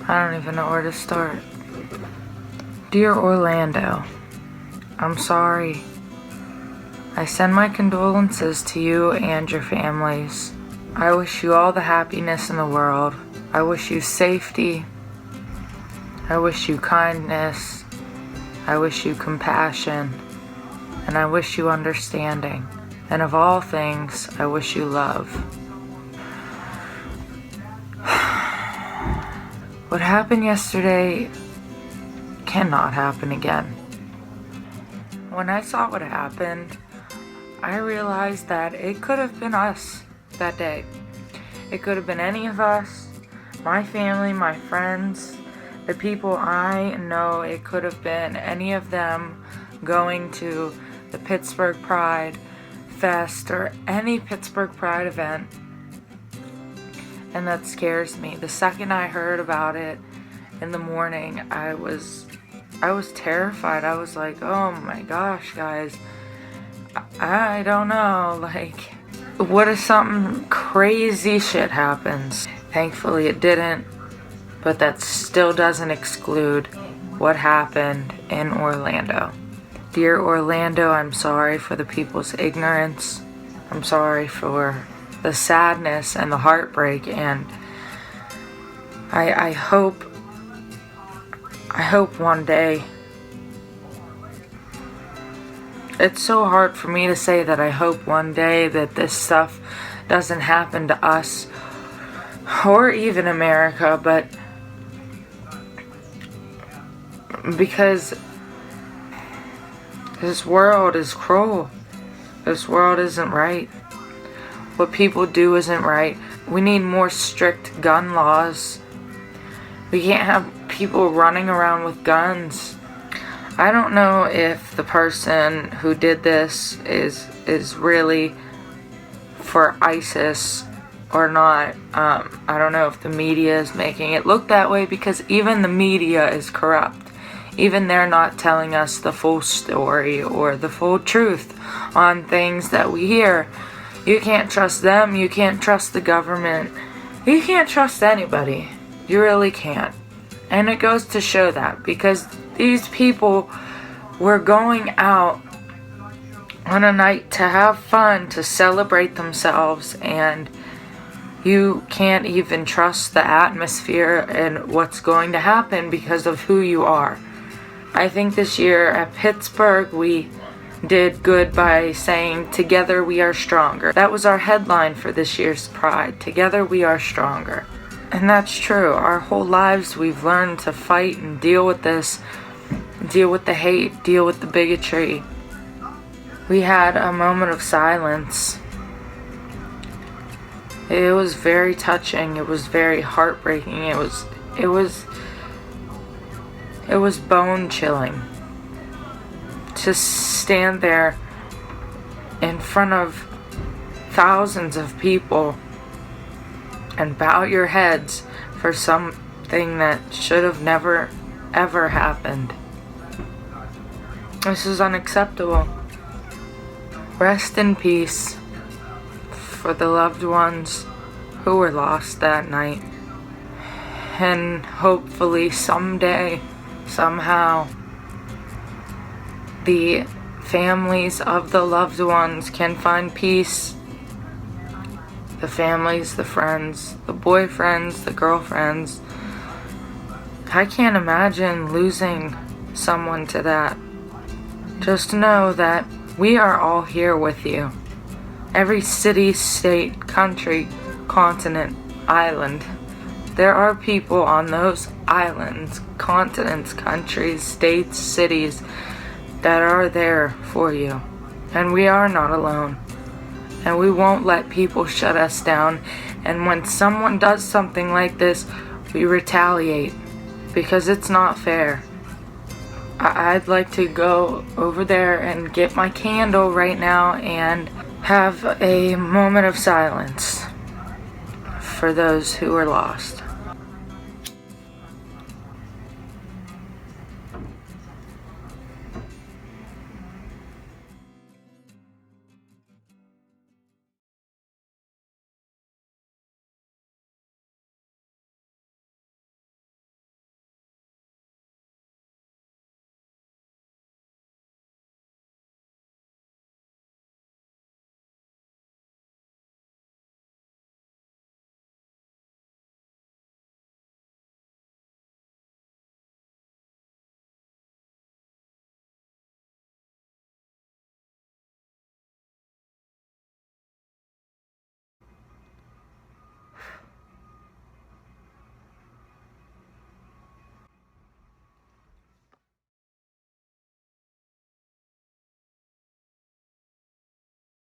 I don't even know where to start. Dear Orlando, I'm sorry. I send my condolences to you and your families. I wish you all the happiness in the world. I wish you safety. I wish you kindness. I wish you compassion. And I wish you understanding. And of all things, I wish you love. What happened yesterday cannot happen again. When I saw what happened, I realized that it could have been us that day. It could have been any of us, my family, my friends, the people I know. It could have been any of them going to the Pittsburgh Pride Fest or any Pittsburgh Pride event. And that scares me. The second I heard about it in the morning, I was terrified. I was like, oh my gosh, guys. I don't know. Like, what if something crazy shit happens? Thankfully it didn't. But that still doesn't exclude what happened in Orlando. Dear Orlando, I'm sorry for the people's ignorance. I'm sorry for the sadness and the heartbreak, and I hope one day. It's so hard for me to say that I hope one day that this stuff doesn't happen to us or even America, but because this world is cruel. This world isn't right. What people do isn't right. We need more strict gun laws. We can't have people running around with guns. I don't know if the person who did this is really for ISIS or not. I don't know if the media is making it look that way, because even the media is corrupt. Even they're not telling us the full story or the full truth on things that we hear. You can't trust them. You can't trust the government. You can't trust anybody. You really can't. And it goes to show that, because these people were going out on a night to have fun, to celebrate themselves, and you can't even trust the atmosphere and what's going to happen because of who you are. I think this year at Pittsburgh we did good by saying, together we are stronger. That was our headline for this year's Pride. Together we are stronger. And that's true. Our whole lives we've learned to fight and deal with this, deal with the hate, deal with the bigotry. We had a moment of silence. It was very touching. It was very heartbreaking. It was bone chilling to stand there in front of thousands of people and bow your heads for something that should have never ever happened. This is unacceptable. Rest in peace for the loved ones who were lost that night. And hopefully someday, somehow, the families of the loved ones can find peace. The families, the friends, the boyfriends, the girlfriends. I can't imagine losing someone to that. Just know that we are all here with you. Every city, state, country, continent, island. There are people on those islands, continents, countries, states, cities that are there for you. And we are not alone. And we won't let people shut us down. And when someone does something like this, we retaliate, because it's not fair. I'd like to go over there and get my candle right now and have a moment of silence for those who are lost.